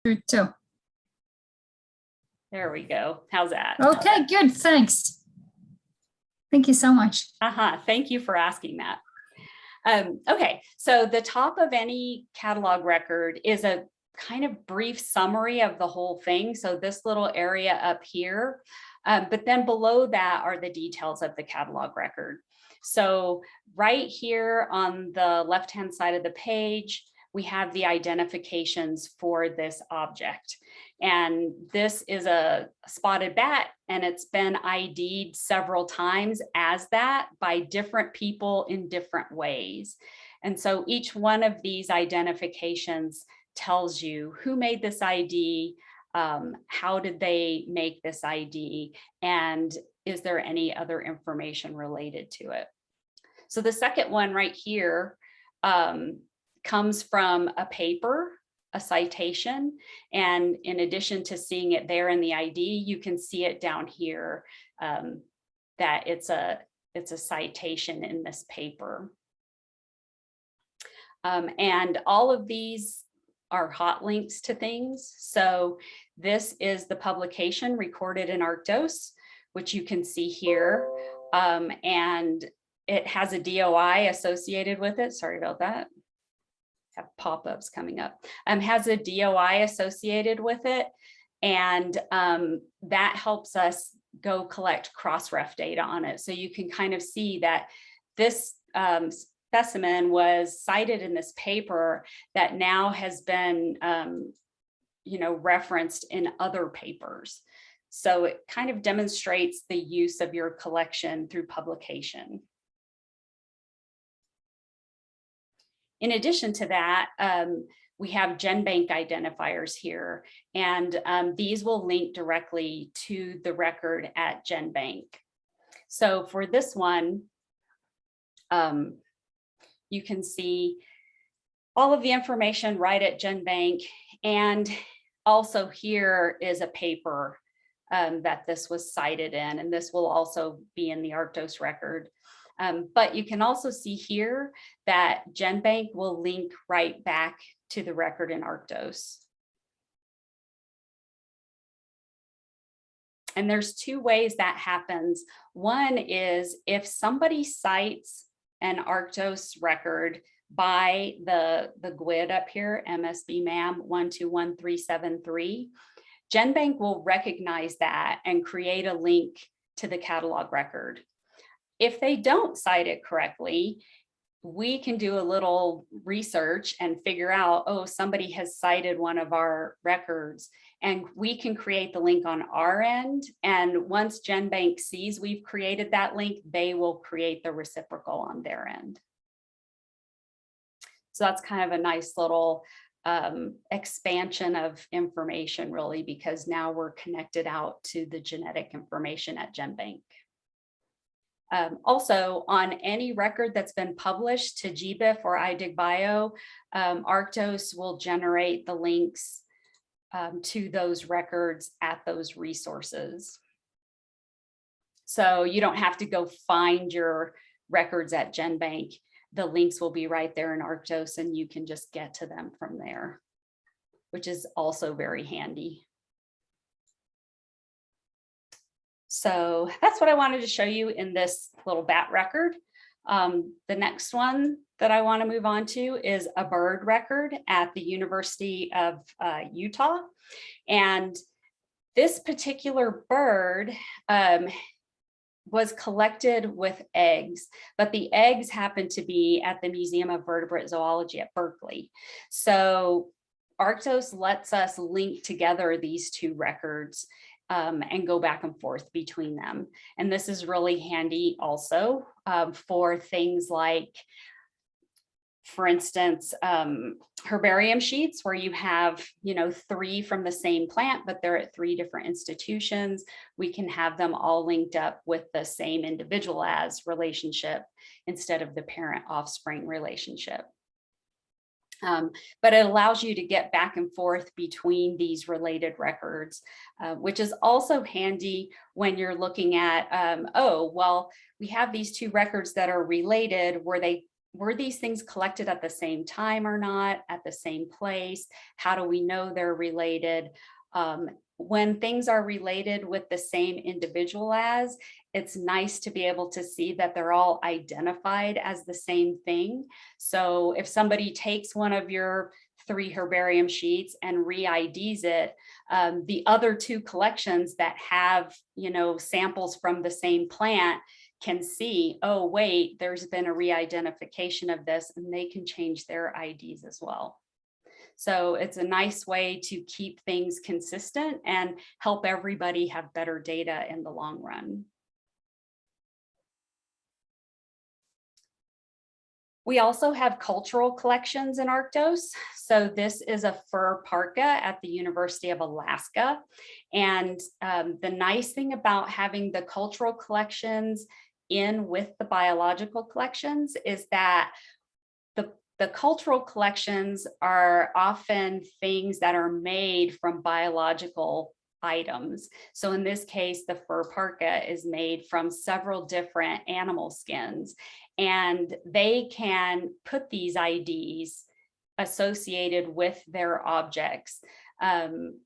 Too. There we go. How's that? Okay, good. Thanks. Thank you so much. Thank you for asking that. Okay, so the top of any catalog record is a kind of brief summary of the whole thing. So this little area up here, but then below that are the details of the catalog record. So right here on the left-hand side of the page, we have the identifications for this object. And this is a spotted bat, and it's been ID'd several times as that by different people in different ways. And so each one of these identifications tells you who made this ID, how did they make this ID, and is there any other information related to it. So the second one right here comes from a paper, a citation, and in addition to seeing it there in the ID, you can see it down here that it's a citation in this paper. And all of these are hot links to things. So this is the publication recorded in Arctos, which you can see here, and it has a DOI associated with it. Sorry about that. Have pop-ups coming up. Has a DOI associated with it, and that helps us go collect cross-ref data on it. So you can kind of see that this specimen was cited in this paper that now has been referenced in other papers. So it kind of demonstrates the use of your collection through publication. In addition to that, we have GenBank identifiers here, and these will link directly to the record at GenBank. So for this one, you can see all of the information right at GenBank, and also here is a paper that this was cited in, and this will also be in the Arctos record. But you can also see here that GenBank will link right back to the record in Arctos. And there's two ways that happens. One is if somebody cites an Arctos record by the GWID up here, MSB-MAM 121373, GenBank will recognize that and create a link to the catalog record. If they don't cite it correctly, we can do a little research and figure out, oh, somebody has cited one of our records, and we can create the link on our end. And once GenBank sees we've created that link, they will create the reciprocal on their end. So that's kind of a nice little expansion of information, really, because now we're connected out to the genetic information at GenBank. Also, on any record that's been published to GBIF or iDigBio, Arctos will generate the links to those records at those resources. So you don't have to go find your records at GenBank. The links will be right there in Arctos, and you can just get to them from there, which is also very handy. So that's what I wanted to show you in this little bat record. The next one that I want to move on to is a bird record at the University of Utah. And this particular bird was collected with eggs, but the eggs happen to be at the Museum of Vertebrate Zoology at Berkeley. So Arctos lets us link together these two records and go back and forth between them. And this is really handy also for things like, for instance, herbarium sheets where you have, 3 from the same plant, but they're at 3 different institutions. We can have them all linked up with the same individual as relationship instead of the parent offspring relationship. But it allows you to get back and forth between these related records, which is also handy when you're looking at, oh, well, we have these 2 records that are related. Were they were these things collected at the same time or not, at the same place? How do we know they're related? When things are related with the same individual as, it's nice to be able to see that they're all identified as the same thing. So if somebody takes one of your 3 herbarium sheets and re-IDs it, the other 2 collections that have, samples from the same plant can see, oh, wait, there's been a re-identification of this, and they can change their IDs as well. So it's a nice way to keep things consistent and help everybody have better data in the long run. We also have cultural collections in Arctos. So this is a fur parka at the University of Alaska. And the nice thing about having the cultural collections in with the biological collections is that the cultural collections are often things that are made from biological items. So in this case, the fur parka is made from several different animal skins, and they can put these IDs associated with their objects,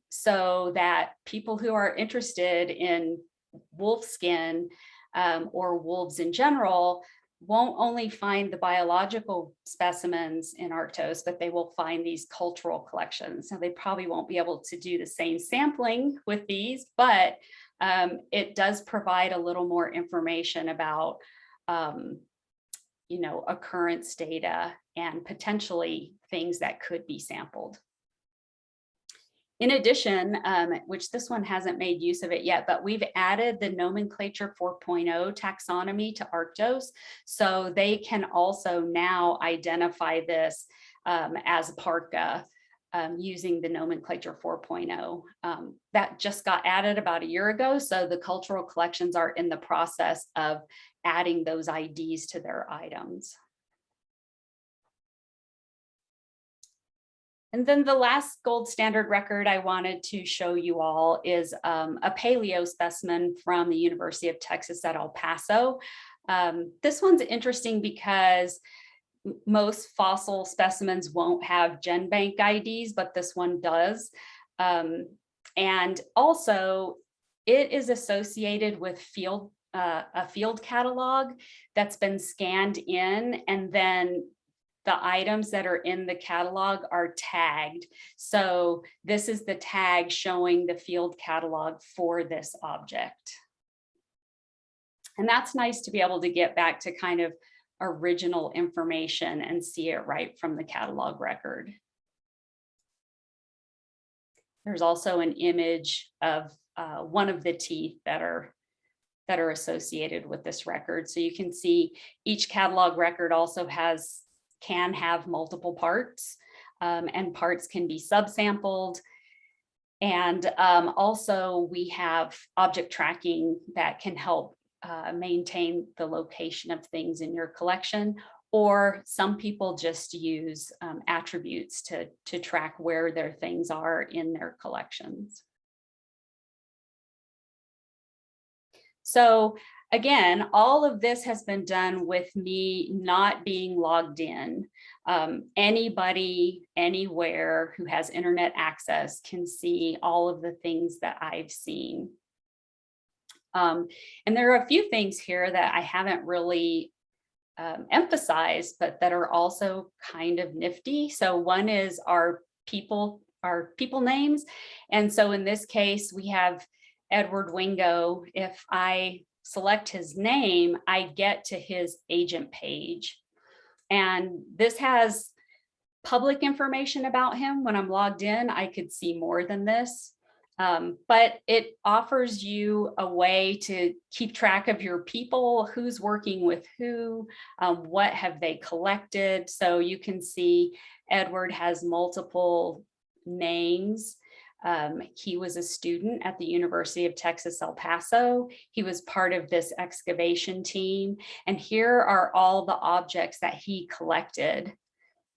so that people who are interested in wolf skin or wolves in general won't only find the biological specimens in Arctos, but they will find these cultural collections. So they probably won't be able to do the same sampling with these, but it does provide a little more information about, occurrence data and potentially things that could be sampled. In addition, which this one hasn't made use of it yet, but we've added the nomenclature 4.0 taxonomy to Arctos. So they can also now identify this as a parka using the nomenclature 4.0. That just got added about a year ago. So the cultural collections are in the process of adding those IDs to their items. And then the last gold standard record I wanted to show you all is a paleo specimen from the University of Texas at El Paso. This one's interesting because most fossil specimens won't have GenBank IDs, but this one does. And also it is associated with a field catalog that's been scanned in, and then the items that are in the catalog are tagged. So this is the tag showing the field catalog for this object. And that's nice to be able to get back to kind of original information and see it right from the catalog record. There's also an image of one of the teeth that are associated with this record. So you can see each catalog record also can have multiple parts, and parts can be subsampled. And also we have object tracking that can help maintain the location of things in your collection, or some people just use attributes to track where their things are in their collections. So again, all of this has been done with me not being logged in. Anybody, anywhere who has internet access can see all of the things that I've seen. And there are a few things here that I haven't really emphasized, but that are also kind of nifty. So one is our people names. And so in this case, we have Edward Wingo. If I select his name, I get to his agent page. And this has public information about him. When I'm logged in, I could see more than this. But it offers you a way to keep track of your people, who's working with who, what have they collected. So you can see Edward has multiple names. He was a student at the University of Texas, El Paso. He was part of this excavation team. And here are all the objects that he collected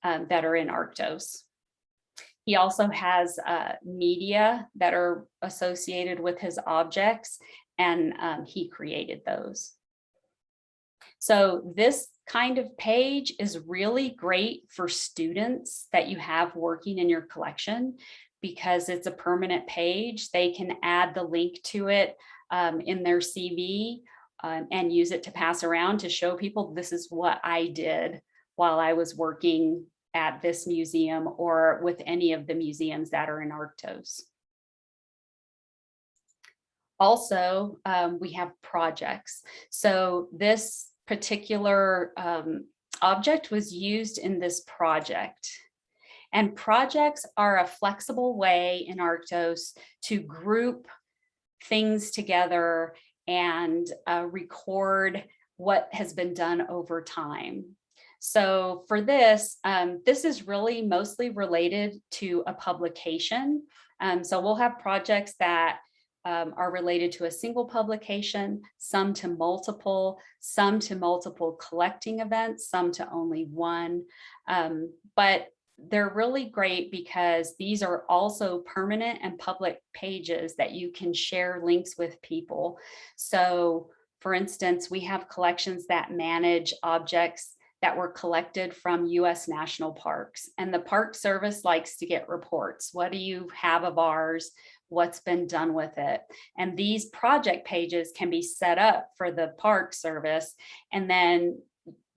that are in Arctos. He also has media that are associated with his objects, and he created those. So this kind of page is really great for students that you have working in your collection because it's a permanent page. They can add the link to it in their CV and use it to pass around to show people this is what I did while I was working at this museum or with any of the museums that are in Arctos. Also, we have projects. So this particular object was used in this project. And projects are a flexible way in Arctos to group things together and record what has been done over time. So for this, this is really mostly related to a publication. So we'll have projects that are related to a single publication, some to multiple collecting events, some to only one. But they're really great because these are also permanent and public pages that you can share links with people. So for instance, we have collections that manage objects that were collected from US national parks, and the Park Service likes to get reports. What do you have of ours? What's been done with it? And these project pages can be set up for the Park Service, and then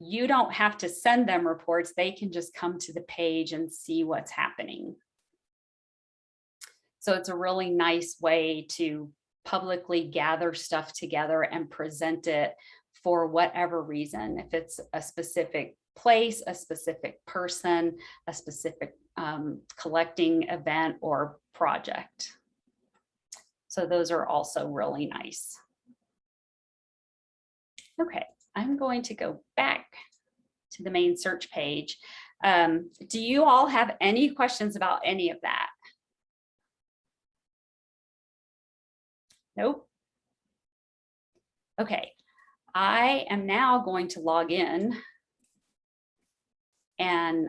you don't have to send them reports. They can just come to the page and see what's happening. So it's a really nice way to publicly gather stuff together and present it for whatever reason. If it's a specific place, a specific person, a specific collecting event or project. So those are also really nice. Okay, I'm going to go back to the main search page. Do you all have any questions about any of that? Nope. Okay, I am now going to log in and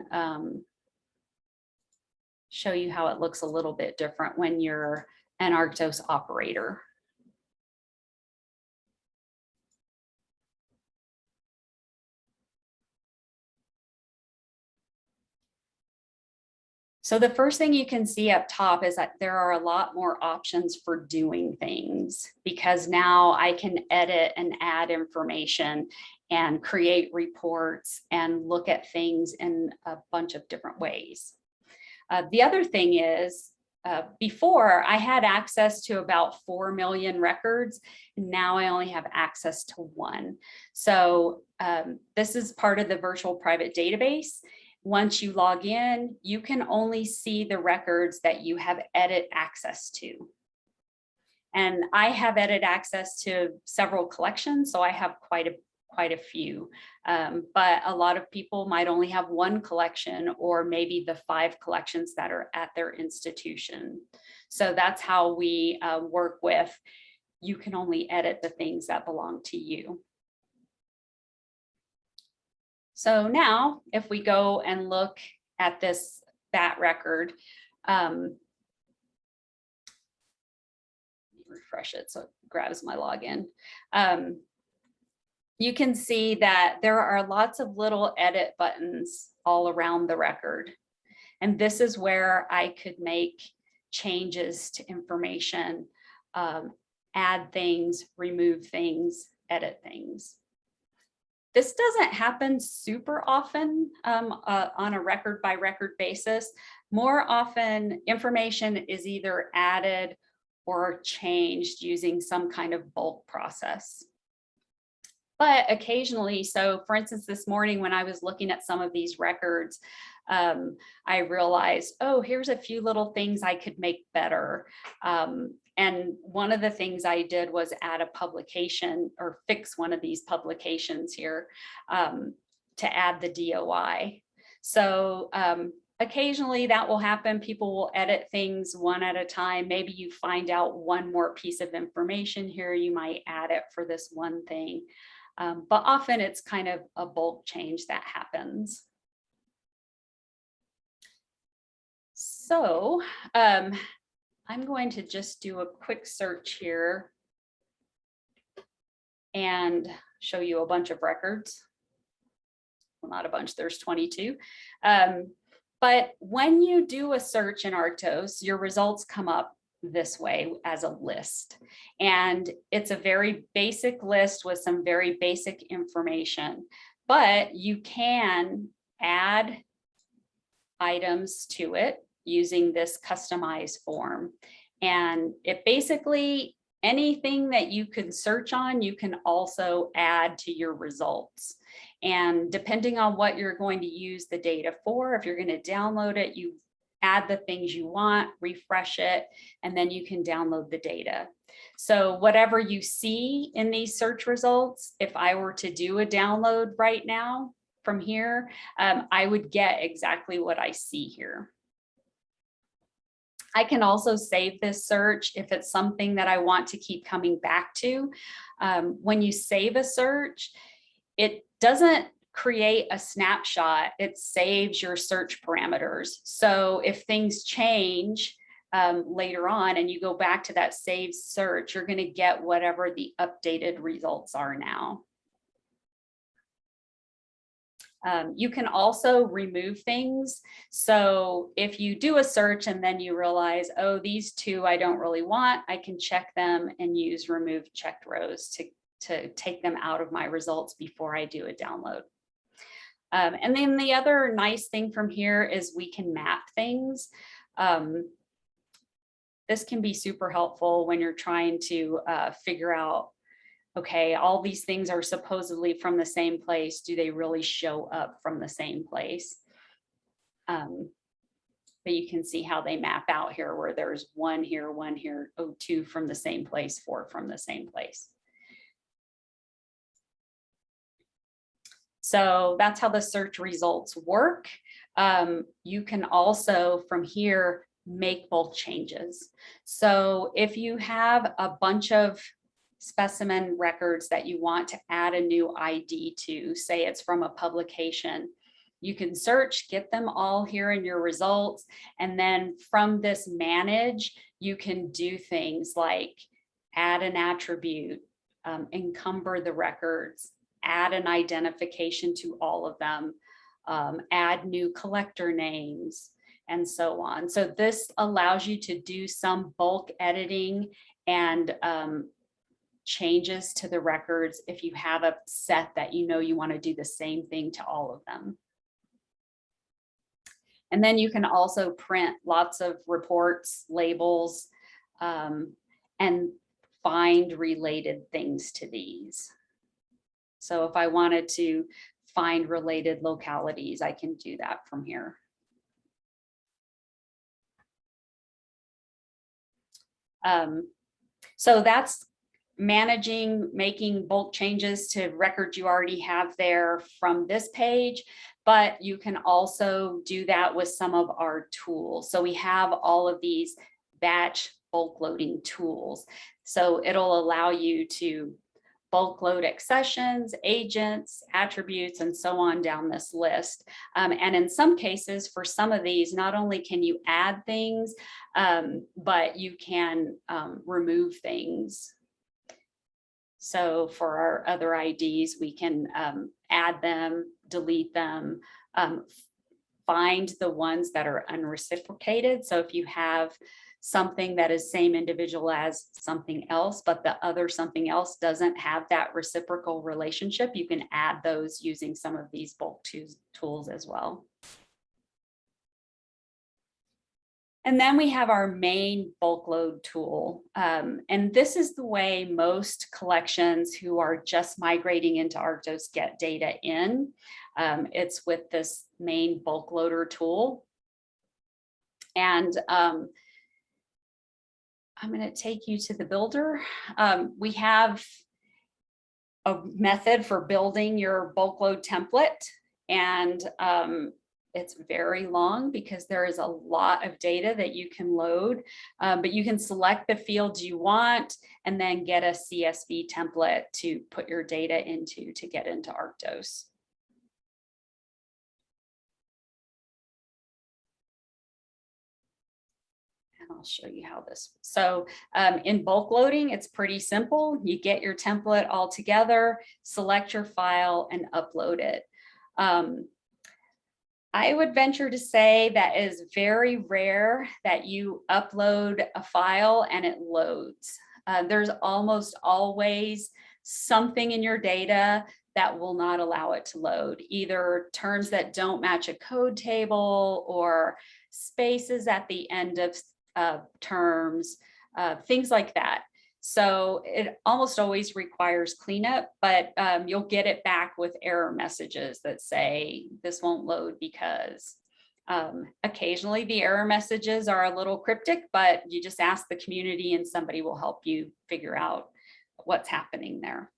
show you how it looks a little bit different when you're an Arctos operator. So the first thing you can see up top is that there are a lot more options for doing things, because now I can edit and add information and create reports and look at things in a bunch of different ways. The other thing is, before I had access to about 4 million records. Now I only have access to 1. So this is part of the virtual private database. Once you log in, you can only see the records that you have edit access to. And I have edit access to several collections, so I have quite a few. But a lot of people might only have 1 collection, or maybe the 5 collections that are at their institution. So that's how we work with, you can only edit the things that belong to you. So now if we go and look at this bat record, refresh it so it grabs my login. You can see that there are lots of little edit buttons all around the record. And this is where I could make changes to information, add things, remove things, edit things. This doesn't happen super often on a record by record basis. More often, information is either added or changed using some kind of bulk process. But occasionally, so for instance, this morning when I was looking at some of these records, I realized, oh, here's a few little things I could make better. And one of the things I did was add a publication or fix one of these publications here to add the DOI. So occasionally that will happen. People will edit things one at a time. Maybe you find out one more piece of information here. You might add it for this one thing. But often it's kind of a bulk change that happens. So I'm going to just do a quick search here and show you a bunch of records. well, not a bunch, there's 22. But when you do a search in Arctos, your results come up this way as a list. And it's a very basic list with some very basic information, but you can add items to it using this customized form. And it basically, anything that you can search on, you can also add to your results. And depending on what you're going to use the data for, if you're going to download it, you add the things you want, refresh it, and then you can download the data. So whatever you see in these search results, if I were to do a download right now from here, I would get exactly what I see here. I can also save this search if it's something that I want to keep coming back to. When you save a search, it doesn't create a snapshot, it saves your search parameters. So if things change later on and you go back to that saved search, you're going to get whatever the updated results are now. You can also remove things. So if you do a search and then you realize, oh, these two I don't really want, I can check them and use remove checked rows to take them out of my results before I do a download. And then the other nice thing from here is we can map things. This can be super helpful when you're trying to figure out, okay, all these things are supposedly from the same place. Do they really show up from the same place? But you can see how they map out here, where there's one here, oh, two from the same place, 4 from the same place. So that's how the search results work. You can also from here make bulk changes. So if you have a bunch of specimen records that you want to add a new ID to, say it's from a publication, you can search, get them all here in your results. And then from this manage, you can do things like add an attribute, encumber the records, add an identification to all of them, add new collector names, and so on. So this allows you to do some bulk editing and changes to the records if you have a set that you know you want to do the same thing to all of them. And then you can also print lots of reports, labels, and find related things to these. So if I wanted to find related localities, I can do that from here. So that's managing, making bulk changes to records you already have there from this page, but you can also do that with some of our tools. So we have all of these batch bulk loading tools. So it'll allow you to bulk load accessions, agents, attributes, and so on down this list. And in some cases, for some of these, not only can you add things, but you can remove things. So for our other IDs, we can add them, delete them, find the ones that are unreciprocated. So if you have something that is same individual as something else, but the other something else doesn't have that reciprocal relationship, you can add those using some of these bulk tools as well. And then we have our main bulk load tool. And this is the way most collections who are just migrating into Arctos get data in. It's with this main bulk loader tool. And I'm going to take you to the builder. We have a method for building your bulk load template, and it's very long because there is a lot of data that you can load, but you can select the fields you want and then get a CSV template to put your data into to get into Arctos. And I'll show you how this. So in bulk loading, it's pretty simple. You get your template all together, select your file, and upload it. I would venture to say that it is very rare that you upload a file and it loads. There's almost always something in your data that will not allow it to load, either terms that don't match a code table or spaces at the end of terms, things like that. So it almost always requires cleanup, but you'll get it back with error messages that say this won't load because. Occasionally the error messages are a little cryptic, but you just ask the community and somebody will help you figure out what's happening there.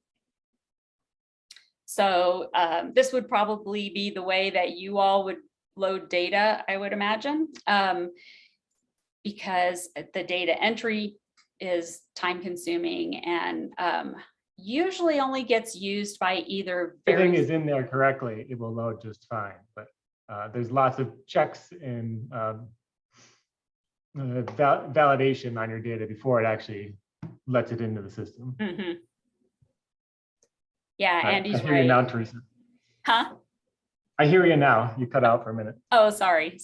So this would probably be the way that you all would load data, I would imagine, because the data entry is time consuming and usually only gets used by either everything is in there correctly, it will load just fine. But there's lots of checks and validation on your data before it actually lets it into the system. Mm-hmm. Yeah, Andy's I hear you now, Teresa. Huh? I hear you now. You cut out for a minute. Oh, sorry.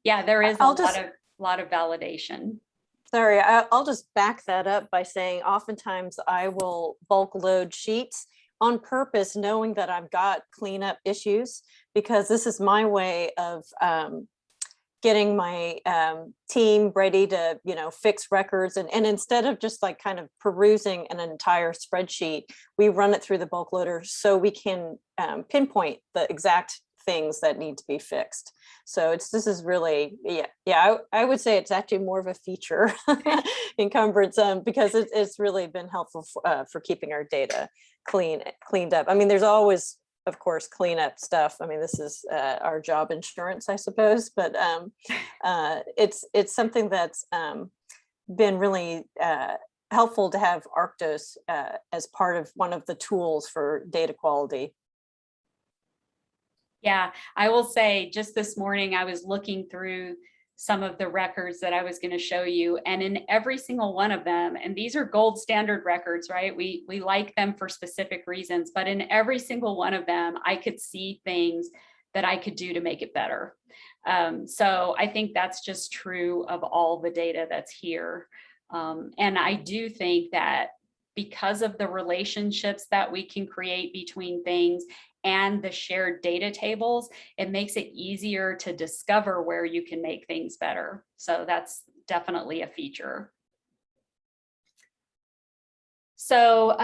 Yeah, there is a lot of validation. Sorry, I'll just back that up by saying oftentimes I will bulk load sheets on purpose, knowing that I've got cleanup issues, because this is my way of getting my team ready to, fix records. And instead of just like kind of perusing an entire spreadsheet, we run it through the bulk loader so we can pinpoint the exact things that need to be fixed. So this is really, I would say it's actually more of a feature encumbrance because it's really been helpful for keeping our data cleaned up. I mean, there's always, of course, cleanup stuff. I mean, this is our job insurance, I suppose, but it's something that's been really helpful to have Arctos as part of one of the tools for data quality. Yeah, I will say just this morning, I was looking through some of the records that I was going to show you, and in every single one of them, and these are gold standard records, right? We like them for specific reasons, but in every single one of them, I could see things that I could do to make it better. So I think that's just true of all the data that's here. And I do think that because of the relationships that we can create between things and the shared data tables, it makes it easier to discover where you can make things better. So that's definitely a feature. So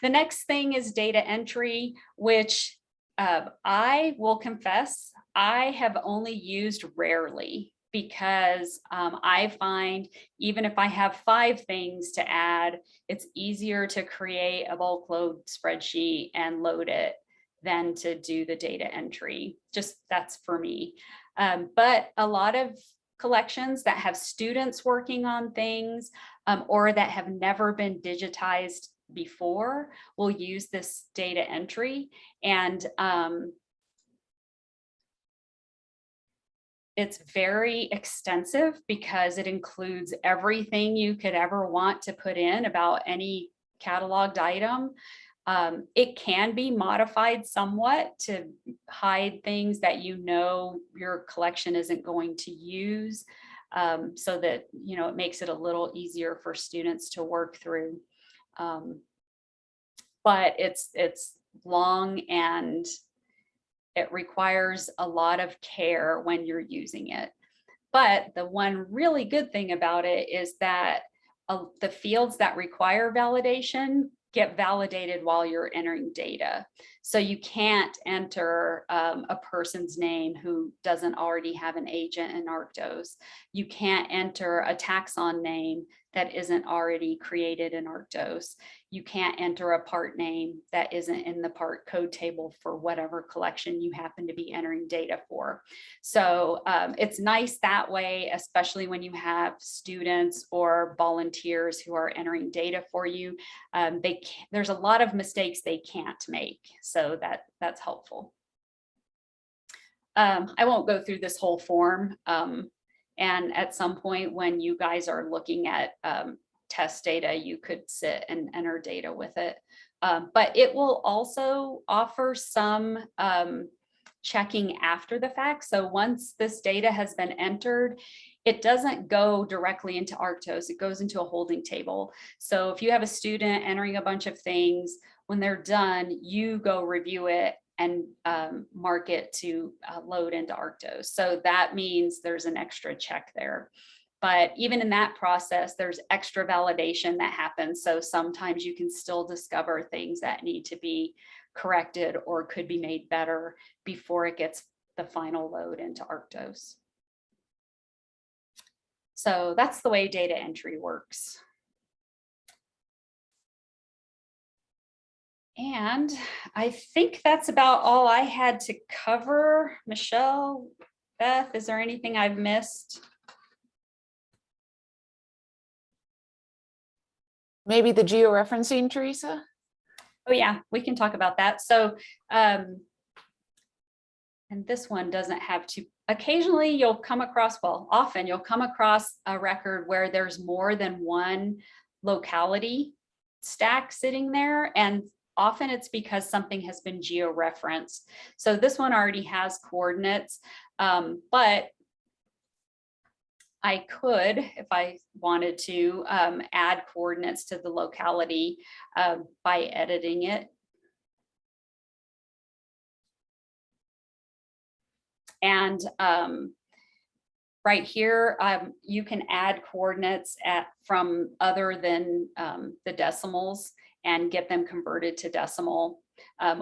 the next thing is data entry, which I will confess, I have only used rarely, because I find even if I have 5 things to add, it's easier to create a bulk load spreadsheet and load it than to do the data entry. Just that's for me. But a lot of collections that have students working on things or that have never been digitized before will use this data entry. And it's very extensive because it includes everything you could ever want to put in about any cataloged item. It can be modified somewhat to hide things that your collection isn't going to use, so that it makes it a little easier for students to work through. But it's long and it requires a lot of care when you're using it. But the one really good thing about it is that the fields that require validation get validated while you're entering data. So you can't enter a person's name who doesn't already have an agent in Arctos. You can't enter a taxon name that isn't already created in Arctos. You can't enter a part name that isn't in the part code table for whatever collection you happen to be entering data for. So it's nice that way, especially when you have students or volunteers who are entering data for you. There's a lot of mistakes they can't make, so that's helpful. I won't go through this whole form. And at some point when you guys are looking at test data, you could sit and enter data with it. But it will also offer some checking after the fact. So once this data has been entered, it doesn't go directly into Arctos, it goes into a holding table. So if you have a student entering a bunch of things, when they're done, you go review it and mark it to load into Arctos. So that means there's an extra check there. But even in that process, there's extra validation that happens. So sometimes you can still discover things that need to be corrected or could be made better before it gets the final load into Arctos. So that's the way data entry works. And I think that's about all I had to cover. Michelle, Beth, is there anything I've missed? Maybe the georeferencing, Teresa? Oh yeah, we can talk about that. So, and this one doesn't have to, occasionally you'll come across, well, often you'll come across a record where there's more than one locality stack sitting there. And often it's because something has been georeferenced. So this one already has coordinates, but I could, if I wanted to, add coordinates to the locality by editing it. And right here, you can add coordinates from other than the decimals and get them converted to decimal.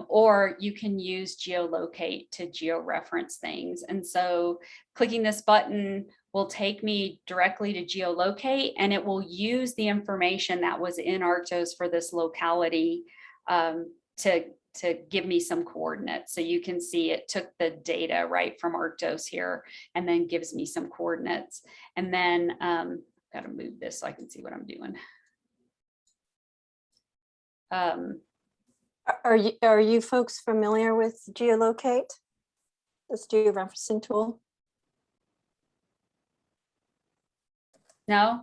Or you can use geolocate to georeference things. And so clicking this button will take me directly to geolocate, and it will use the information that was in Arctos for this locality to give me some coordinates. So you can see it took the data right from Arctos here and then gives me some coordinates. And then got to move this so I can see what I'm doing. Are you folks familiar with geolocate, this georeferencing tool? No?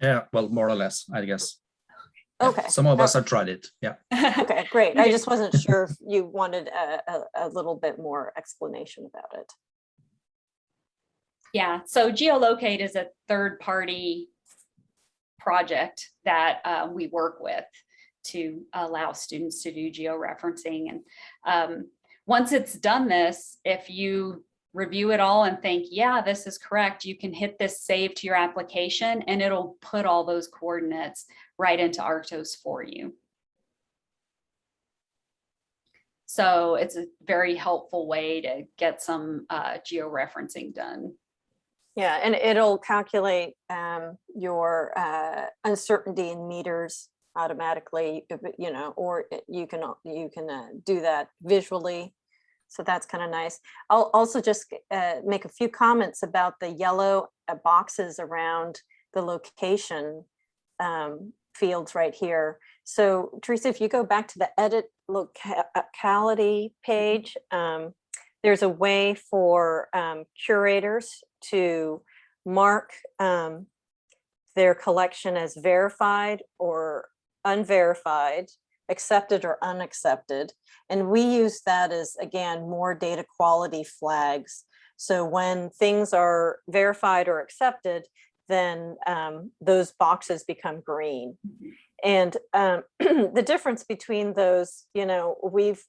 Yeah, well, more or less, I guess. Okay. Some of us have tried it. Yeah. Okay, great. I just wasn't sure if you wanted a little bit more explanation about it. Yeah, so geolocate is a third-party project that we work with to allow students to do georeferencing. And once it's done this, if you review it all and think, yeah, this is correct, you can hit this save to your application and it'll put all those coordinates right into Arctos for you. So it's a very helpful way to get some georeferencing done. Yeah, and it'll calculate your uncertainty in meters automatically, you know, or you can do that visually. So that's kind of nice. I'll also just make a few comments about the yellow boxes around the location fields right here. So Teresa, if you go back to the edit locality page, there's a way for curators to mark their collection as verified or unverified, accepted or unaccepted. And we use that as, again, more data quality flags. So when things are verified or accepted, then those boxes become green. And the difference between those, you know, we've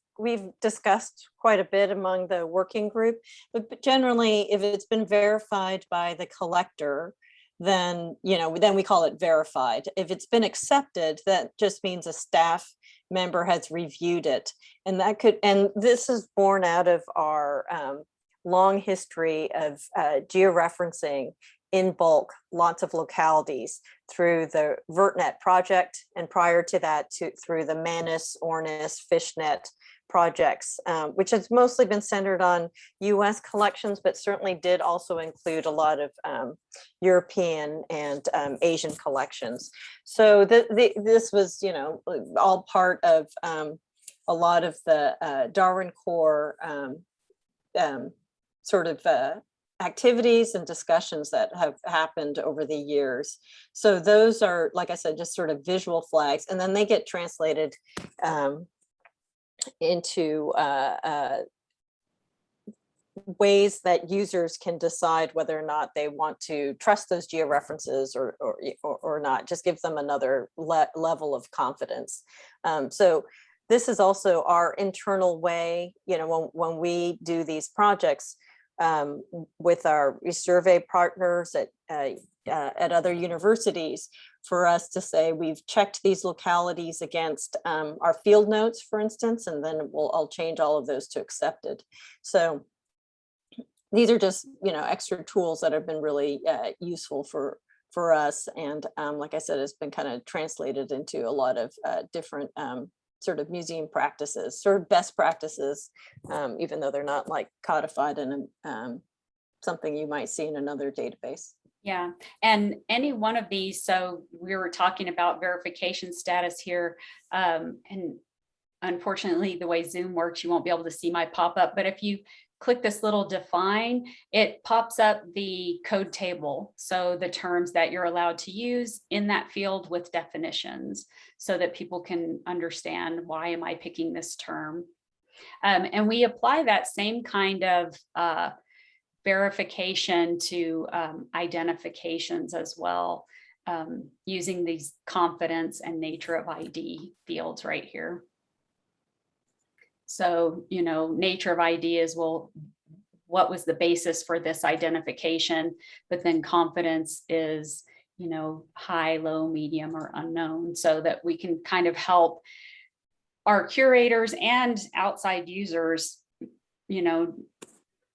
discussed quite a bit among the working group, but generally, if it's been verified by the collector, then, you know, then we call it verified. If it's been accepted, that just means a staff member has reviewed it. And that could, and this is born out of our long history of georeferencing in bulk, lots of localities through the VertNet project, and prior to that, through the Manus, Ornis, FishNet projects, which has mostly been centered on US collections, but certainly did also include a lot of European and Asian collections. So this was, you know, all part of a lot of the Darwin Core sort of activities and discussions that have happened over the years. So those are, like I said, just sort of visual flags, and then they get translated into ways that users can decide whether or not they want to trust those georeferences or not. Just gives them another level of confidence. So this is also our internal way, you know, when we do these projects with our survey partners at other universities, for us to say we've checked these localities against our field notes, for instance, and then I'll change all of those to accepted. So these are just, you know, extra tools that have been really useful for us, and like I said, it's been kind of translated into a lot of different sort of museum practices, sort of best practices, even though they're not like codified in something you might see in another database. Yeah, and any one of these, so we were talking about verification status here, and unfortunately the way Zoom works, you won't be able to see my pop-up, but if you click this little define, it pops up the code table. So the terms that you're allowed to use in that field with definitions so that people can understand, why am I picking this term? And we apply that same kind of verification to identifications as well, using these confidence and nature of ID fields right here. So, you know, nature of ID is, well, what was the basis for this identification? But then confidence is, you know, high, low, medium, or unknown, so that we can kind of help our curators and outside users, you know,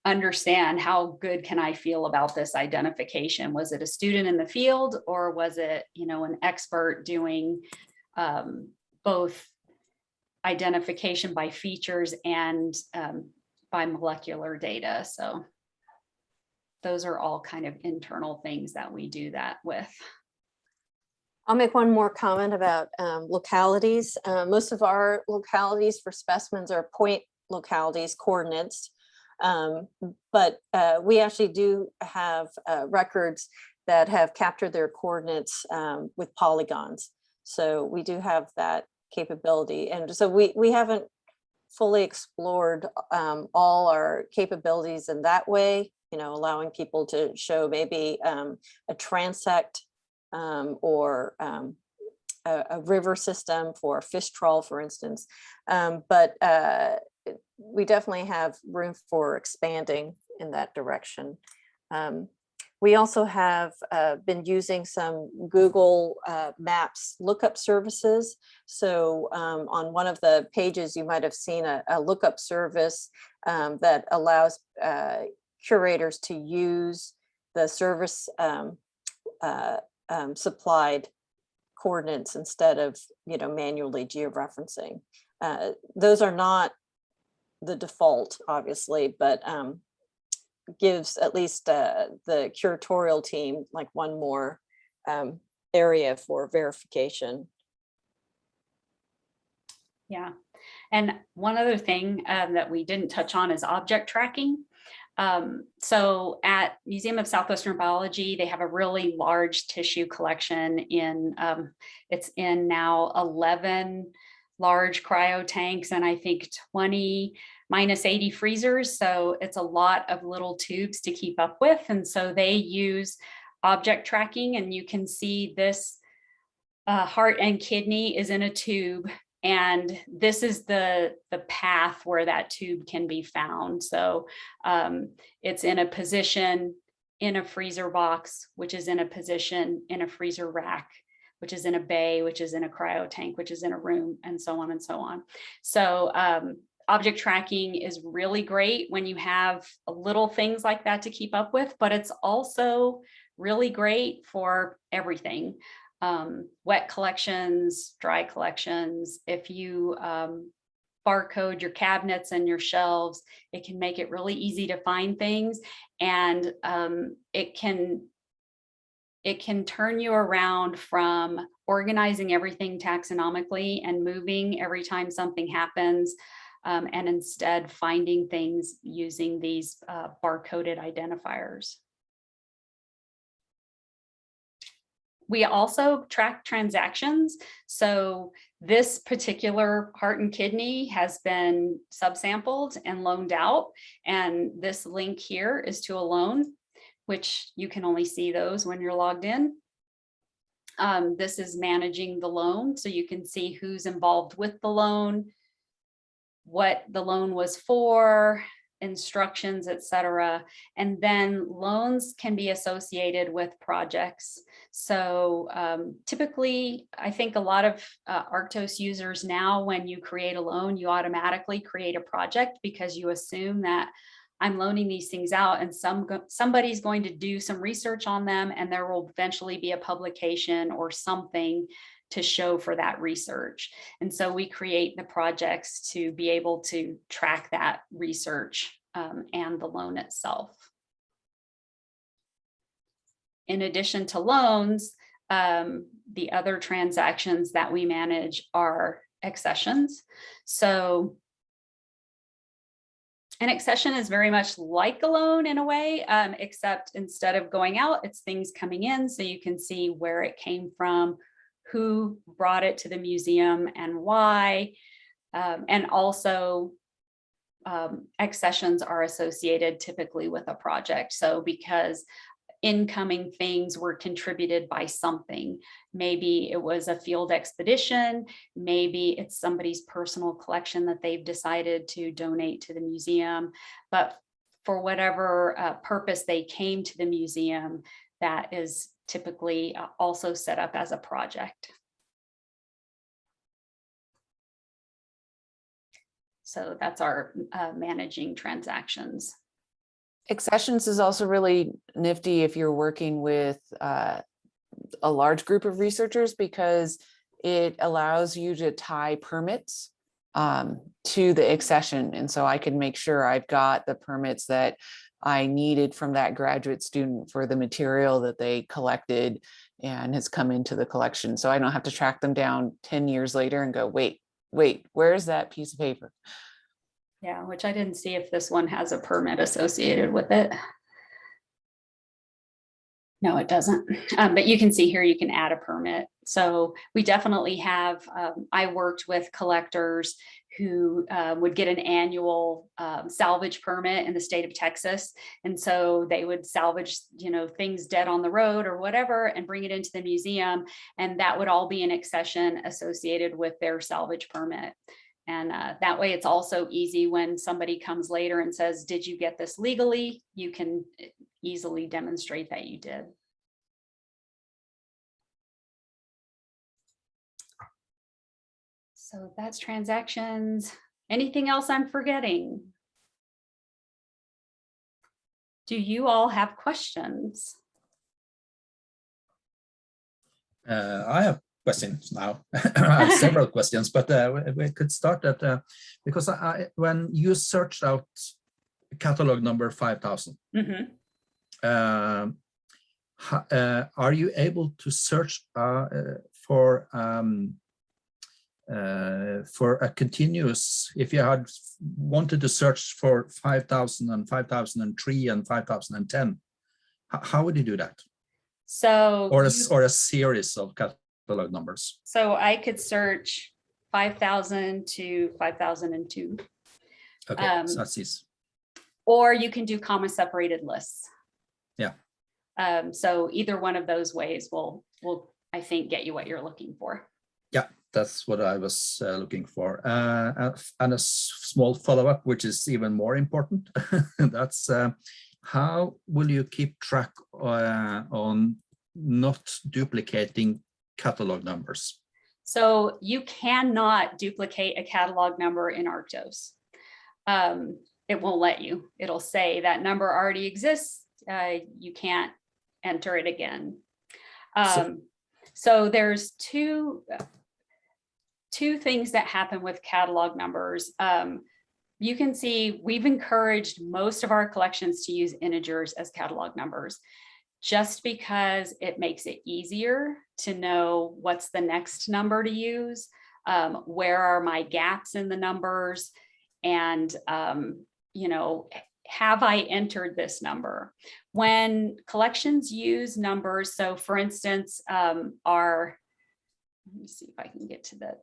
understand how good can I feel about this identification? Was it a student in the field, or was it, you know, an expert doing both identification by features and by molecular data? So those are all kind of internal things that we do that with. I'll make one more comment about localities. Most of our localities for specimens are point localities, coordinates. But we actually do have records that have captured their coordinates with polygons. So we do have that capability. And so we haven't fully explored all our capabilities in that way, you know, allowing people to show maybe a transect or a river system for a fish trawl, for instance. But we definitely have room for expanding in that direction. We also have been using some Google Maps lookup services. So on one of the pages, you might have seen a lookup service that allows curators to use the service supplied coordinates instead of, you know, manually georeferencing. Those are not the default, obviously, but gives at least the curatorial team like one more area for verification. Yeah, and one other thing that we didn't touch on is object tracking. So at Museum of Southwestern Biology, they have a really large tissue collection in, it's in now 11 large cryo tanks, and I think 20 -80 freezers. So it's a lot of little tubes to keep up with. And so they use object tracking, and you can see this heart and kidney is in a tube. And this is the path where that tube can be found. So it's in a position in a freezer box, which is in a position in a freezer rack, which is in a bay, which is in a cryo tank, which is in a room, and so on and so on. So object tracking is really great when you have little things like that to keep up with, but it's also really great for everything. Wet collections, dry collections. If you barcode your cabinets and your shelves, it can make it really easy to find things, and it can turn you around from organizing everything taxonomically and moving every time something happens, and instead finding things using these barcoded identifiers. We also track transactions. So this particular heart and kidney has been subsampled and loaned out. And this link here is to a loan, which you can only see those when you're logged in. This is managing the loan. So you can see who's involved with the loan, what the loan was for, instructions, etc. And then loans can be associated with projects. So typically, I think a lot of Arctos users now, when you create a loan, you automatically create a project because you assume that I'm loaning these things out and somebody's going to do some research on them and there will eventually be a publication or something to show for that research. And so we create the projects to be able to track that research and the loan itself. In addition to loans, the other transactions that we manage are accessions. So an accession is very much like a loan in a way, except instead of going out, it's things coming in. So you can see where it came from, who brought it to the museum and why. And also accessions are associated typically with a project. So because incoming things were contributed by something. Maybe it was a field expedition, maybe it's somebody's personal collection that they've decided to donate to the museum, but for whatever purpose they came to the museum, that is typically also set up as a project. So that's our managing transactions. Accessions is also really nifty if you're working with a large group of researchers, because it allows you to tie permits to the accession. And so I can make sure I've got the permits that I needed from that graduate student for the material that they collected and has come into the collection. So I don't have to track them down 10 years later and go, wait, where's that piece of paper? Yeah, which I didn't see if this one has a permit associated with it. No, it doesn't. But you can see here, you can add a permit. So we definitely have, I worked with collectors who would get an annual salvage permit in the state of Texas. And so they would salvage, things dead on the road or whatever, and bring it into the museum. And that would all be an accession associated with their salvage permit. And that way it's also easy when somebody comes later and says, did you get this legally? You can easily demonstrate that you did. So that's transactions. Anything else I'm forgetting? Do you all have questions? I have questions now. I have several questions, but we could start at because when you searched out catalog number 5000, are you able to search for a continuous? If you had wanted to search for 5000 and 5003 and 5010, how would you do that? So or a series of catalog numbers. So I could search 5000 to 5002. Okay, so that's easy. Or you can do comma separated lists. Yeah. So either one of those ways will I think get you what you're looking for. Yeah, that's what I was looking for. And a small follow-up, which is even more important. That's how will you keep track on not duplicating catalog numbers? So you cannot duplicate a catalog number in Arctos. It won't let you. It'll say that number already exists. You can't enter it again. So there's two things that happen with catalog numbers. You can see we've encouraged most of our collections to use integers as catalog numbers, just because it makes it easier to know what's the next number to use, where are my gaps in the numbers, and have I entered this number? When collections use numbers, so for instance, let me see if I can get to the,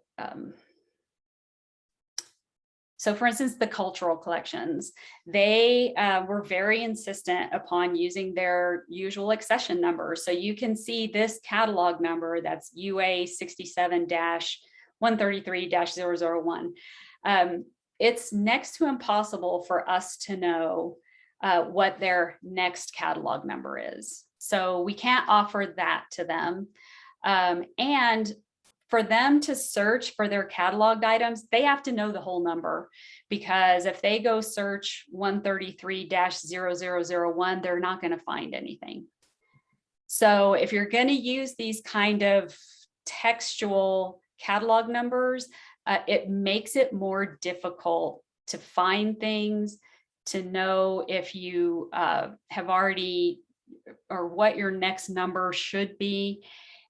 so for instance, the cultural collections, they were very insistent upon using their usual accession numbers. So you can see this catalog number, that's UA 67-133-001. It's next to impossible for us to know what their next catalog number is. So we can't offer that to them. And for them to search for their cataloged items, they have to know the whole number, because if they go search 133-0001, they're not going to find anything. So if you're going to use these kind of textual catalog numbers, it makes it more difficult to find things, to know if you have already, or what your next number should be.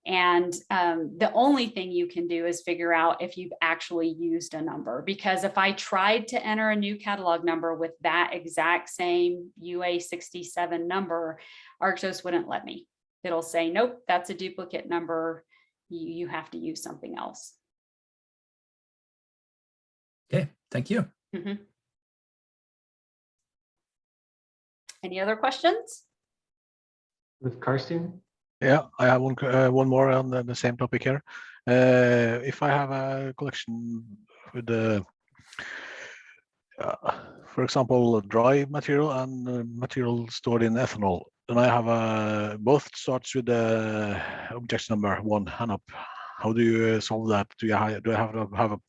And the only thing you can do is figure out if you've actually used a number, because if I tried to enter a new catalog number with that exact same UA 67 number, Arctos wouldn't let me. It'll say, nope, that's a duplicate number. You have to use something else. Okay, thank you. Mhm. Any other questions? With Karsten? Yeah, I have one more on the same topic here. If I have a collection with the, for example, dry material and material stored in ethanol, and I have both starts with the object number 1 and up. How do you solve that? Do I have to have a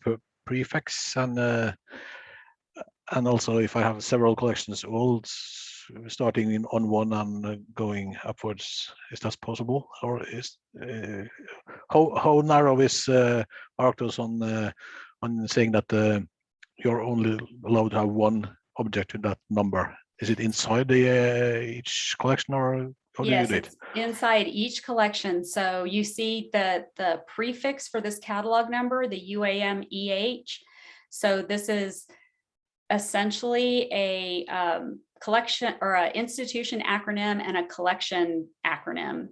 prefix, and also if I have several collections, all starting on 1 and going upwards, is that possible? Or is how narrow is Arctos on saying that you're only allowed to have one object in that number? Is it inside the each collection, or how do you Yes, do it? it's inside each collection. So you see the prefix for this catalog number, the UAMEH. So this is essentially a collection or an institution acronym and a collection acronym,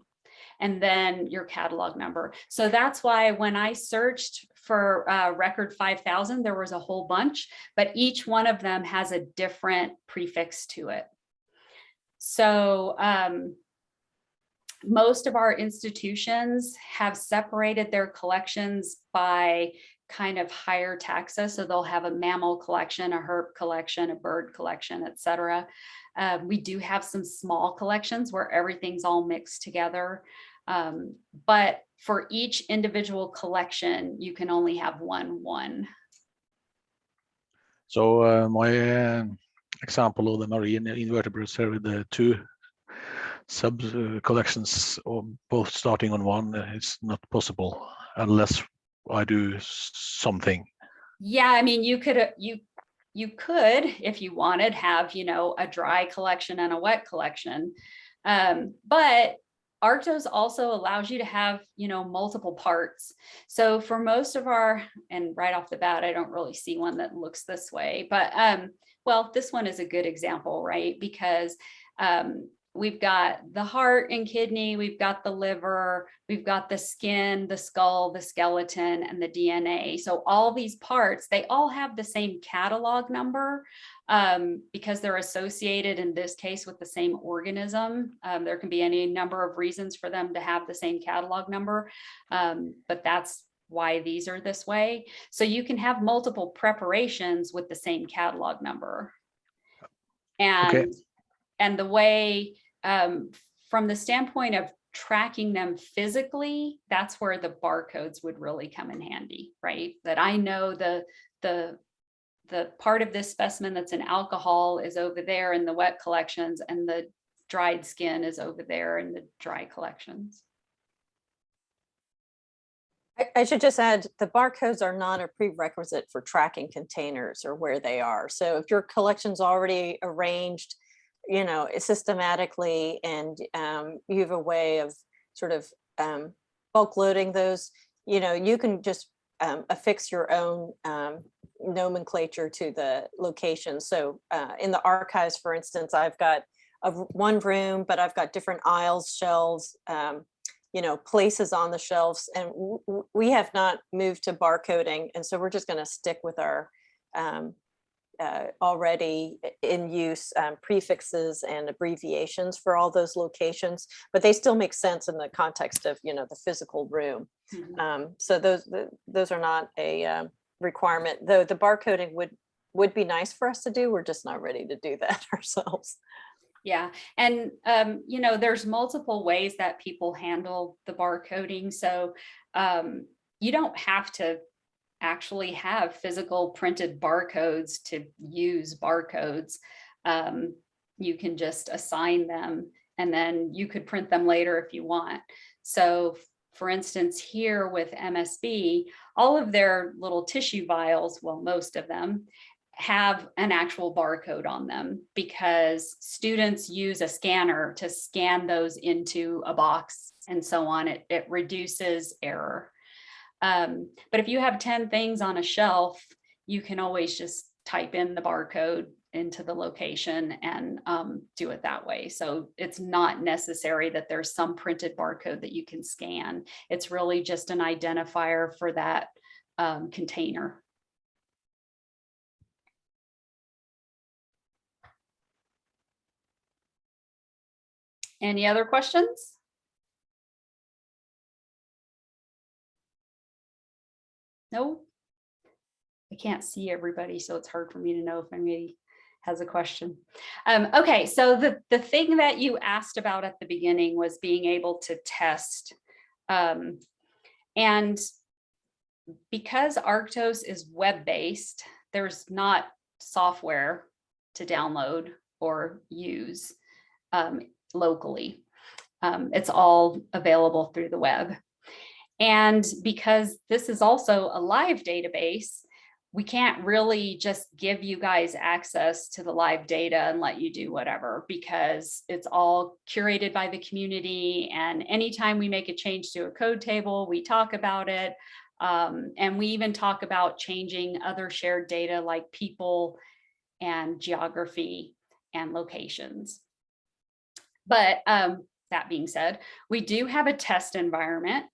and then your catalog number. So that's why when I searched for record 5000, there was a whole bunch, but each one of them has a different prefix to it. So most of our institutions have separated their collections by kind of higher taxa. So they'll have a mammal collection, a herb collection, a bird collection, etc. We do have some small collections where everything's all mixed together. But for each individual collection, you can only have one. So my example of the marine invertebrates here with the 2 sub collections, both starting on 1, it's not possible unless I do something. Yeah, I mean, you could, if you wanted, have, a dry collection and a wet collection. But Arctos also allows you to have, multiple parts. So for most of our, and right off the bat, I don't really see one that looks this way, but well, this one is a good example, right? Because we've got the heart and kidney, we've got the liver, we've got the skin, the skull, the skeleton, and the DNA. So all these parts, they all have the same catalog number because they're associated in this case with the same organism. There can be any number of reasons for them to have the same catalog number, but that's why these are this way. So you can have multiple preparations with the same catalog number. And, okay. and the way, from the standpoint of tracking them physically, that's where the barcodes would really come in handy, right? That I know the part of this specimen that's in alcohol is over there in the wet collections, and the dried skin is over there in the dry collections. I should just add, the barcodes are not a prerequisite for tracking containers or where they are. So if your collection's already arranged, systematically, and you have a way of sort of bulk loading those, you can just affix your own nomenclature to the location. So in the archives, for instance, I've got one room, but I've got different aisles, shelves, places on the shelves, and we have not moved to barcoding. And so we're just going to stick with our already in use prefixes and abbreviations for all those locations, but they still make sense in the context of, the physical room. So those are not a requirement, though the barcoding would be nice for us to do. We're just not ready to do that ourselves. Yeah. And, there's multiple ways that people handle the barcoding. So you don't have to actually have physical printed barcodes to use barcodes. You can just assign them, and then you could print them later if you want. So for instance, here with MSB, all of their little tissue vials, well, most of them, have an actual barcode on them because students use a scanner to scan those into a box and so on. It reduces error. But if you have 10 things on a shelf, you can always just type in the barcode into the location and do it that way. So it's not necessary that there's some printed barcode that you can scan. It's really just an identifier for that container. Any other questions? No? I can't see everybody, so it's hard for me to know if anybody has a question. Okay, so the thing that you asked about at the beginning was being able to test. And because Arctos is web-based, there's not software to download or use locally. It's all available through the web. And because this is also a live database, we can't really just give you guys access to the live data and let you do whatever, because it's all curated by the community. And anytime we make a change to a code table, we talk about it. And we even talk about changing other shared data like people and geography and locations. But that being said, we do have a test environment.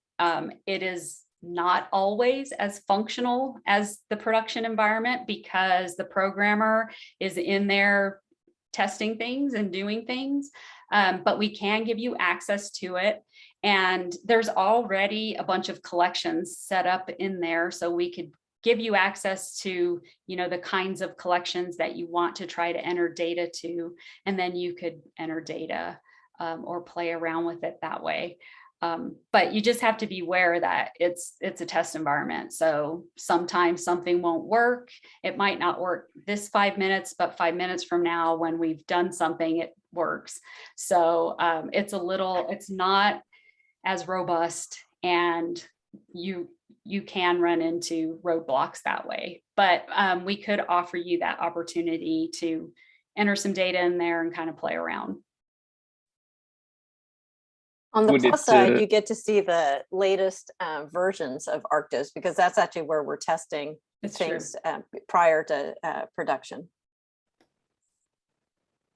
It is not always as functional as the production environment because the programmer is in there testing things and doing things, but we can give you access to it. And there's already a bunch of collections set up in there, so we could give you access to, the kinds of collections that you want to try to enter data to, and then you could enter data or play around with it that way. But you just have to be aware that it's a test environment. So sometimes something won't work. It might not work this 5 minutes, but 5 minutes from now, when we've done something, it works. So it's not as robust, and you can run into roadblocks that way. But we could offer you that opportunity to enter some data in there and kind of play around. On the plus side, you get to see the latest versions of Arctos, because that's actually where we're testing things prior to production.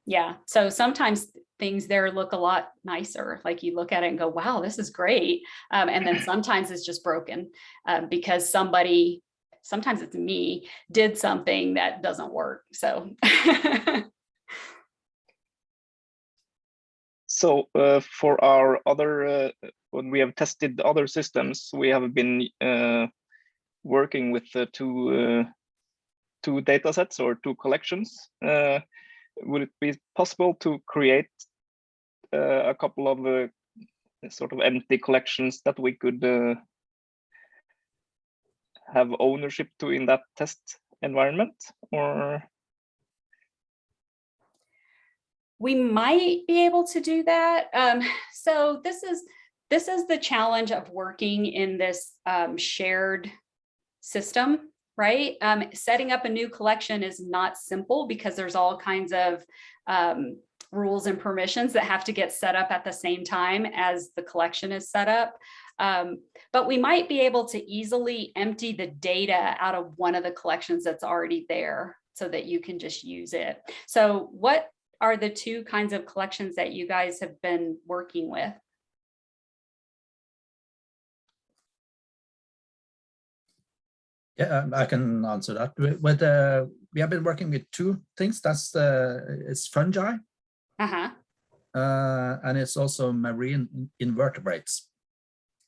Yeah, so sometimes things there look a lot nicer. Like you look at it and go, wow, this is great. And then sometimes it's just broken because somebody, sometimes it's me, did something that doesn't work. So. So for our other, when we have tested other systems, we have been working with two data sets or two collections. Would it be possible to create a couple of sort of empty collections that we could have ownership to in that test environment, or? We might be able to do that. So this is the challenge of working in this shared system, right? Setting up a new collection is not simple because there's all kinds of rules and permissions that have to get set up at the same time as the collection is set up. But we might be able to easily empty the data out of one of the collections that's already there so that you can just use it. So what are the two kinds of collections that you guys have been working with? Yeah, I can answer that. We have been working with two things. That's it's fungi, Uh-huh. and it's also marine invertebrates.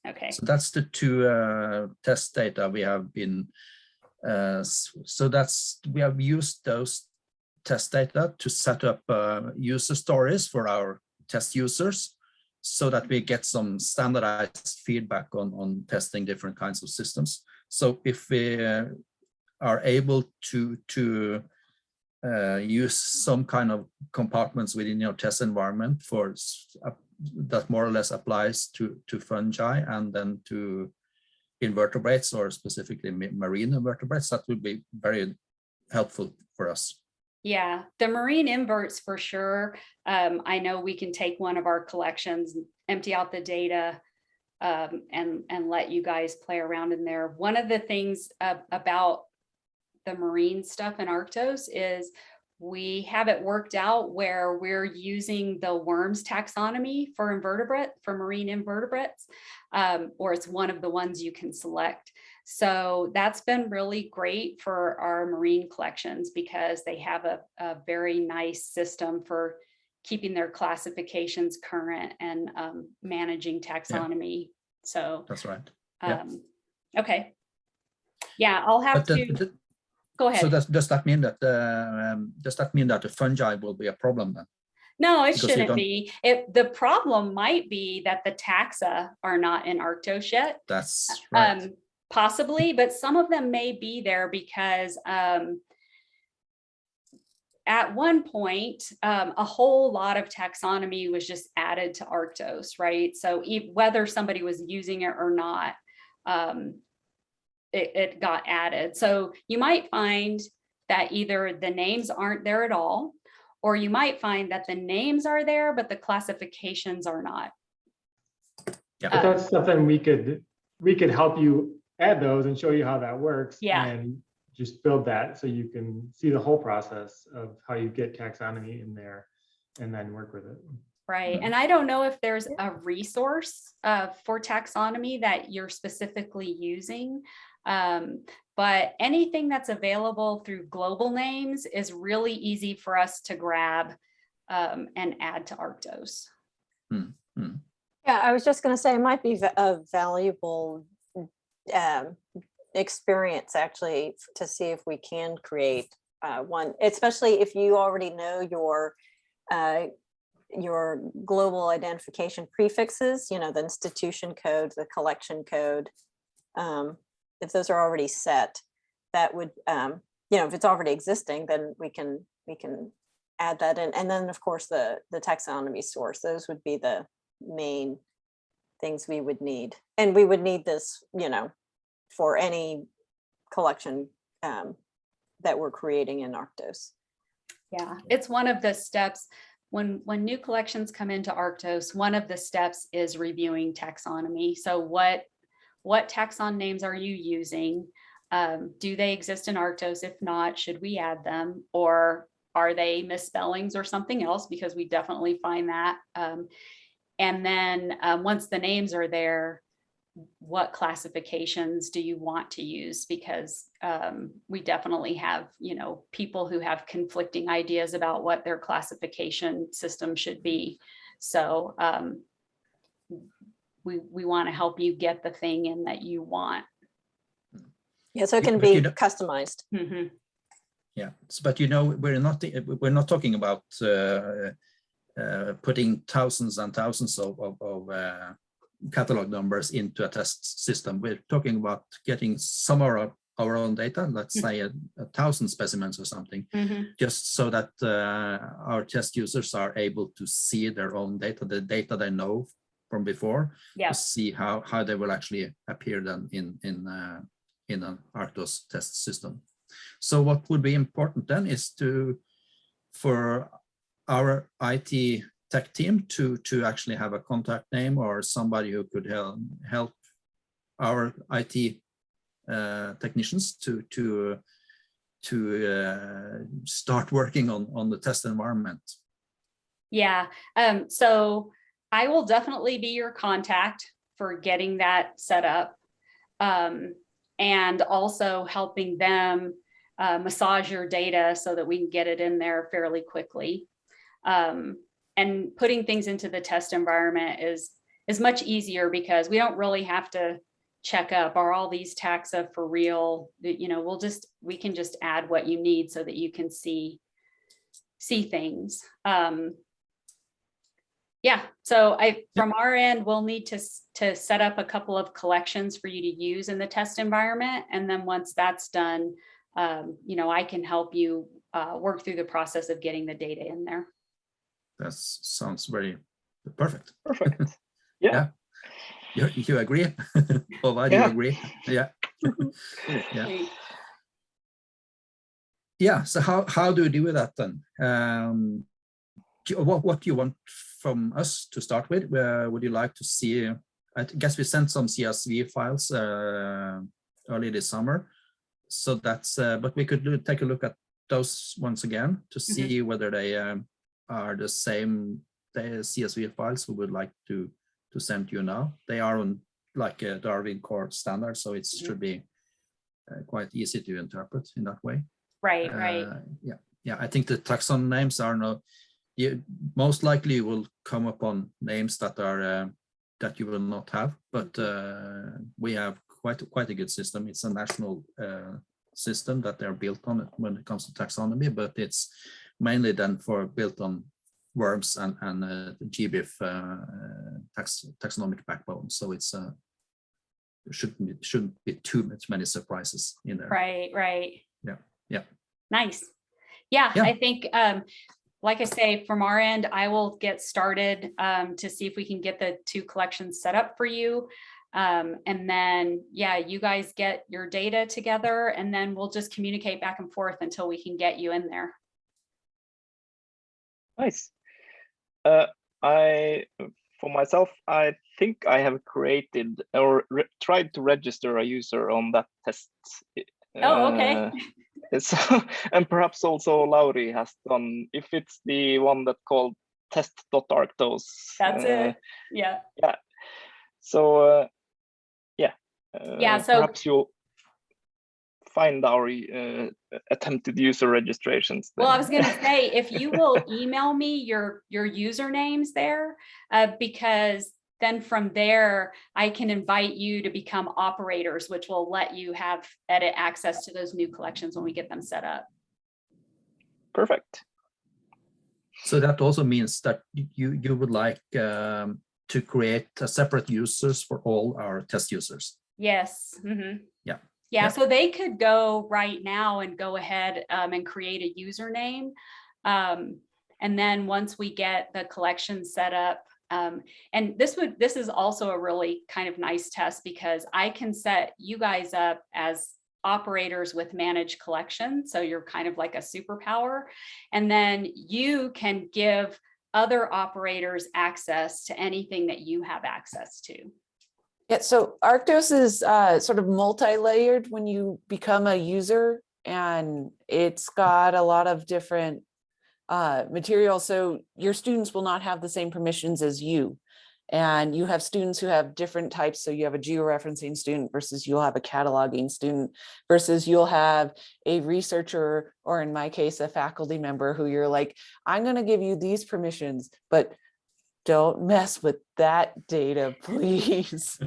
Okay. So that's the two test data we have been. So we have used those test data to set up user stories for our test users, so that we get some standardized feedback on testing different kinds of systems. So if we are able to use some kind of compartments within your test environment for that more or less applies to fungi and then to invertebrates, or specifically marine invertebrates, that would be very helpful for us. Yeah, the marine inverts for sure. I know we can take one of our collections, empty out the data, and let you guys play around in there. One of the things about the marine stuff in Arctos is we have it worked out where we're using the worms taxonomy for marine invertebrates, or it's one of the ones you can select. So that's been really great for our marine collections because they have a very nice system for keeping their classifications current and managing taxonomy. Yeah. So that's right. Okay. Yeah, I'll have to go ahead. So does that mean that the fungi will be a problem then? No, it shouldn't be. The problem might be that the taxa are not in Arctos yet. That's right. Possibly, but some of them may be there because at one point, a whole lot of taxonomy was just added to Arctos, right? So whether somebody was using it or not, it got added. So you might find that either the names aren't there at all, or you might find that the names are there, but the classifications are not. Yeah, but that's something we could help you add those and show you how that works. Yeah. And just build that so you can see the whole process of how you get taxonomy in there and then work with it. Right. And I don't know if there's a resource for taxonomy that you're specifically using, but anything that's available through global names is really easy for us to grab and add to Arctos. Yeah, I was just going to say it might be a valuable experience actually to see if we can create one, especially if you already know your global identification prefixes, you know, the institution code, the collection code. If those are already set, that would, you know, if it's already existing, then we can add that in. And then of course the taxonomy source, those would be the main things we would need. And we would need this, you know, for any collection that we're creating in Arctos. Yeah, it's one of the steps when new collections come into Arctos. One of the steps is reviewing taxonomy. So what taxon names are you using? Do they exist in Arctos? If not, should we add them? Or are they misspellings or something else? Because we definitely find that. And then once the names are there, what classifications do you want to use? Because we definitely have, you know, people who have conflicting ideas about what their classification system should be. So we want to help you get the thing in that you want. Yeah, so it can be customized. Mm-hmm. Yeah, but you know, we're not talking about putting thousands and thousands of catalog numbers into a test system. We're talking about getting some of our own data, let's say 1,000 specimens or something, just so that our test users are able to see their own data, the data they know from before, to see how they will actually appear then in an Arctos test system. So what would be important then is for our IT tech team to actually have a contact name or somebody who could help our IT technicians to start working on the test environment? Yeah, so I will definitely be your contact for getting that set up, and also helping them massage your data so that we can get it in there fairly quickly. And putting things into the test environment is much easier because we don't really have to check up, are all these taxa for real? You know, we can just add what you need so that you can see things. Yeah, so from our end, we'll need to set up a couple of collections for you to use in the test environment. And then once that's done, you know, I can help you work through the process of getting the data in there. That sounds very perfect. Perfect. Yeah. You agree? Or you agree? Yeah. Yeah. Great. Yeah. So how do we do that then? What do you want from us to start with? Would you like to see? I guess we sent some CSV files early this summer, so that's. But we could take a look at those once again to see whether they are the same CSV files we would like to send you now. They are on like a Darwin Core standard, so it should be quite easy to interpret in that way. Right. Yeah. I think the taxon names are not. Most likely you will come upon names that are that you will not have, but we have quite a good system. It's a national system that they're built on it when it comes to taxonomy, but it's mainly then built on worms and GBIF taxonomic backbone. So it's shouldn't be too many surprises in there. Right. Yeah. Nice. Yeah. I think like I say, from our end, I will get started to see if we can get the 2 collections set up for you. And then, you guys get your data together, and then we'll just communicate back and forth until we can get you in there. Nice. For myself, I think I have created or tried to register a user on that test. Oh, okay. So, and perhaps also Lauri has done, if it's the one that called test.arctos. That's it. Yeah. So, so perhaps you'll find our attempted user registrations there. Well, I was going to say, if you will email me your usernames there, because then from there, I can invite you to become operators, which will let you have edit access to those new collections when we get them set up. Perfect. So that also means that you would like to create separate users for all our test users. Yes. Yeah, so they could go right now and go ahead and create a username. And then once we get the collection set up, and this is also a really kind of nice test, because I can set you guys up as operators with managed collection. So you're kind of like a superpower. And then you can give other operators access to anything that you have access to. Yeah, so Arctos is sort of multi-layered when you become a user, and it's got a lot of different material. So your students will not have the same permissions as you. And you have students who have different types. So you have a georeferencing student versus you'll have a cataloging student versus you'll have a researcher, or in my case, a faculty member who you're like, I'm going to give you these permissions, but don't mess with that data, please.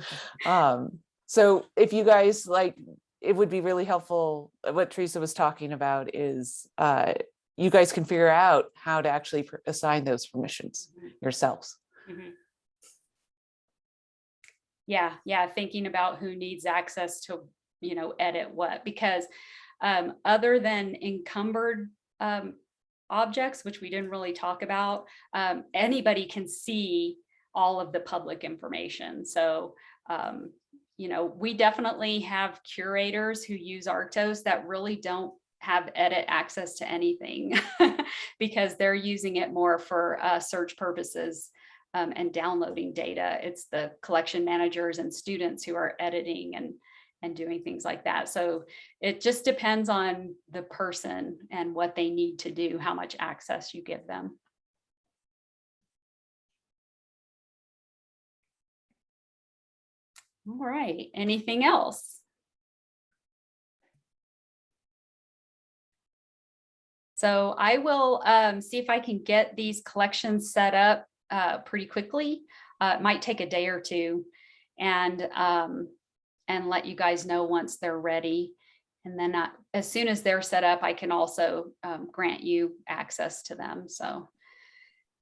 So if you guys like, it would be really helpful. What Teresa was talking about is you guys can figure out how to actually assign those permissions yourselves. Yeah, thinking about who needs access to, edit what, because other than encumbered objects, which we didn't really talk about, anybody can see all of the public information. So, we definitely have curators who use Arctos that really don't have edit access to anything because they're using it more for search purposes. and downloading data. It's the collection managers and students who are editing and doing things like that. So it just depends on the person and what they need to do, how much access you give them. All right, anything else? So I will see if I can get these collections set up pretty quickly. It might take a day or two, and let you guys know once they're ready. And then as soon as they're set up, I can also grant you access to them. So,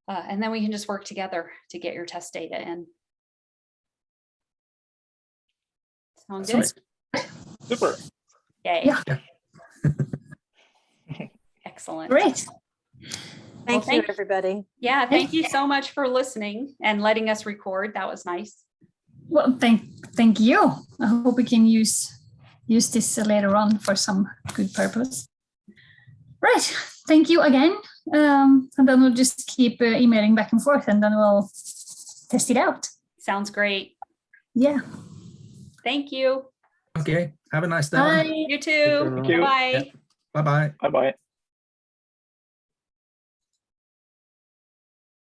and then we can just work together to get your test data in. Sound good? Super. Yay. Yeah. Excellent. Great. Thank you, thank- everybody. Yeah, thank you so much for listening and letting us record. That was nice. Well, thank you. I hope we can use this later on for some good purpose. Right. Thank you again. And then we'll just keep emailing back and forth, and then we'll test it out. Sounds great. Yeah. Thank you. Okay, have a nice day. Bye. You too. Thank you. Bye. Bye-bye. Bye bye.